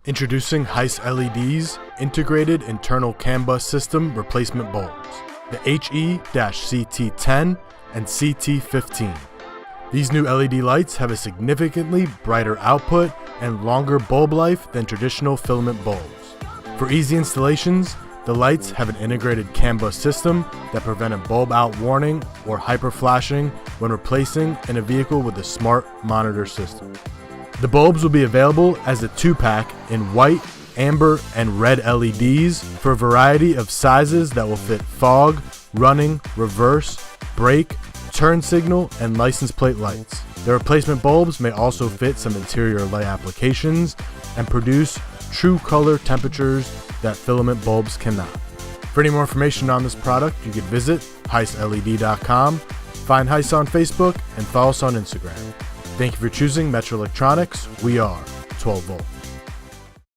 Introducing Heise LED's integrated internal CANBUS system replacement bulbs, the HE-CT10 and CT15. These new LED lights have a significantly brighter output and longer bulb life than traditional filament bulbs. For easy installations, the lights have an integrated CANBUS system that prevent a bulb out warning or hyperflashing when replacing in a vehicle with a smart monitor system. The bulbs will be available as a 2-pack in white, amber, and red LEDs for a variety of sizes that will fit fog, running, reverse, brake, turn signal, and license plate lights. The replacement bulbs may also fit some interior light applications and produce true color temperatures that filament bulbs cannot. For any more information on this product, you can visit HeiseLED.com, find Heise on Facebook, and follow us on Instagram. Thank you for choosing Metra Electronics. We are 12 volt.